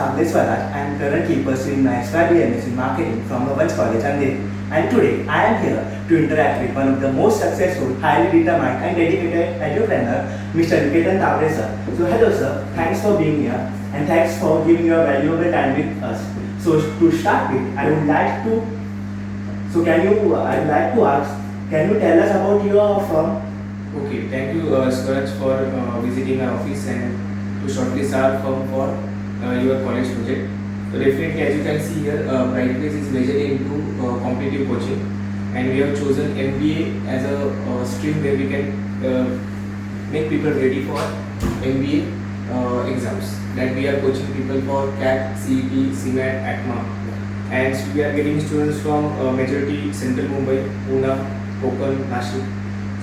Samle Swaraj. I am currently pursuing my extra BMS in marketing from Vanch College, Andheri. And today I am here to interact with one of the most successful, highly determined and dedicated entrepreneur, Mr. Niketan Tavre sir. So hello sir, thanks for being here and thanks for giving your valuable time with us. So to start with, I would like to ask, can you tell us about your firm? Okay, thank you, Swaraj, for visiting our office and to shortlist our firm for your college project. So definitely, as you can see here, Brightways is majorly into competitive coaching, and we have chosen MBA as a stream where we can make people ready for MBA exams. That we are coaching people for CAT, CET, CMAT, ACMA, and we are getting students from majority Central Mumbai, Pune, Konkan, Nashik.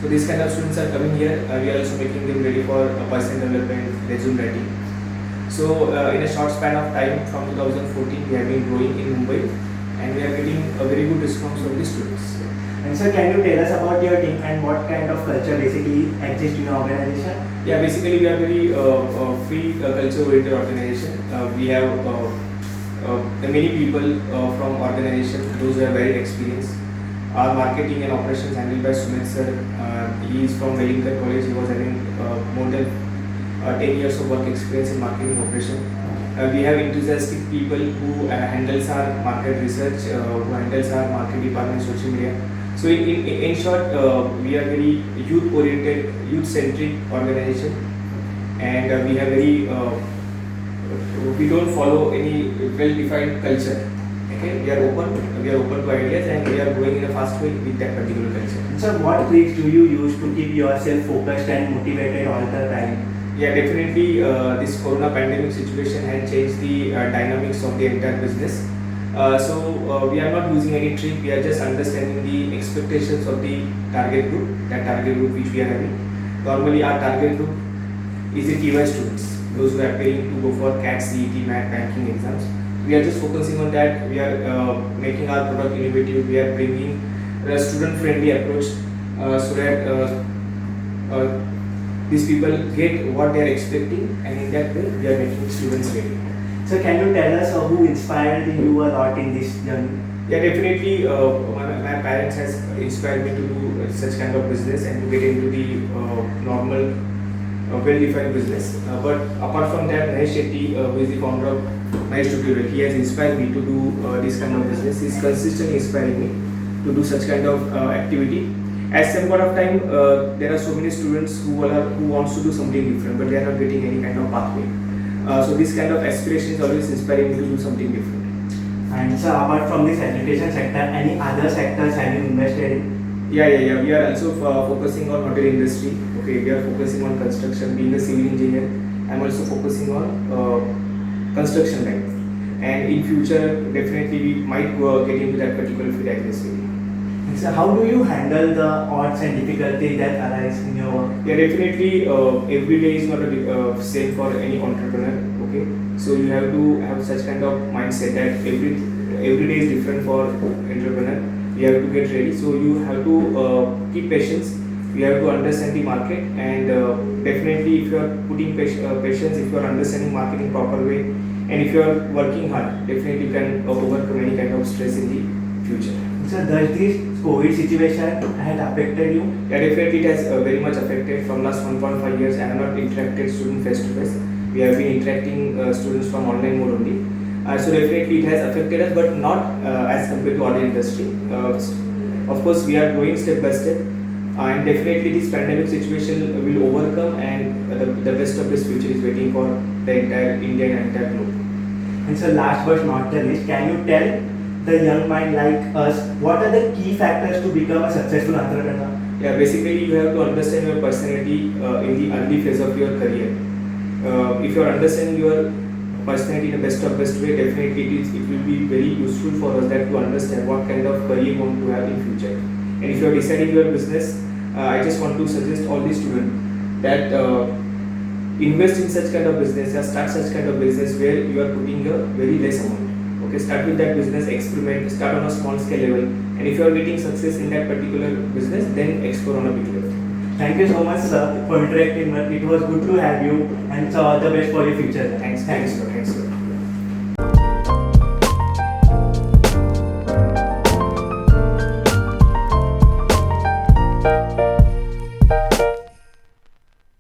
So these kind of students are coming here. We are also making them ready for personal development, resume writing. So in a short span of time from 2014, we have been growing in Mumbai, and we are getting a very good response from the students. And sir, can you tell us about your team and what kind of culture basically exists in your organization? Yeah, basically we are very free culture-oriented organization. We have many people from organization, those who are very experienced. Our marketing and operations handled by Sumit sir. He is from Wellington College. He was having more than 10 years of work experience in marketing operation. We have enthusiastic people who handles our market research, who handles our market department, social media. So in short, we are very youth-oriented, youth-centric organization, and we have very we don't follow any well-defined culture. Okay, we are open to ideas, and we are going in a fast way with that particular culture. So what tricks do you use to keep yourself focused and motivated all the time? Yeah, definitely. This Corona pandemic situation has changed the dynamics of the entire business. So we are not using any trick. We are just understanding the expectations of the target group. That target group which we are having. Normally, our target group is the TY students, those who are preparing to go for CAT, CET, MAT, banking exams. We are just focusing on that. We are making our product innovative. We are bringing a student-friendly approach so that these people get what they are expecting, and in that way, we are making students ready. So can you tell us who inspired you a lot in this journey? Yeah, definitely. My parents has inspired me to do such kind of business and to get into the normal, well-defined business. But apart from that, Mahesh Shetty, who is the founder of Mahesh Tutorial, he has inspired me to do this kind of business. He is consistently inspiring me to do such kind of activity. At some point of time, there are so many students who wants to do something different, but they are not getting any kind of pathway. So this kind of aspiration is always inspiring me to do something different. And so apart from this education sector, any other sectors have you invested in? Yeah. We are also focusing on hotel industry. Okay, we are focusing on construction. Being a civil engineer, I'm also focusing on construction line. And in future, definitely we might get into that particular field aggressively. So how do you handle the odds and difficulties that arise in your work? Yeah, definitely. Every day is not a same for any entrepreneur. Okay, so you have to have such kind of mindset that every day is different for entrepreneur. You have to get ready. So you have to keep patience. You have to understand the market, and definitely if you are putting patience, if you are understanding marketing proper way, and if you are working hard, definitely you can overcome any kind of stress in the future. So does this COVID situation had affected you? Yeah, definitely it has very much affected. From last 1.5 years, I have not interacted student face to face. We have been interacting students from online mode only. So definitely it has affected us, but not as compared to other industry. Of course, we are growing step by step, and definitely this pandemic situation will overcome, and the best of this future is waiting for the entire India and entire globe. And so last but not the least, can you tell the young mind like us, what are the key factors to become a successful entrepreneur? Yeah, basically you have to understand your personality in the early phase of your career. If you are understanding your personality in the best of best way, definitely it will be very useful for us that to understand what kind of career you want to have in future. And if you are deciding your business, I just want to suggest all the students that invest in such kind of business or start such kind of business where you are putting a very less amount. Okay, start with that business, experiment, start on a small scale level, and if you are getting success in that particular business, then explore on a big level. Thank you so much, sir, for interacting. It was good to have you, and all the best for your future. Thanks.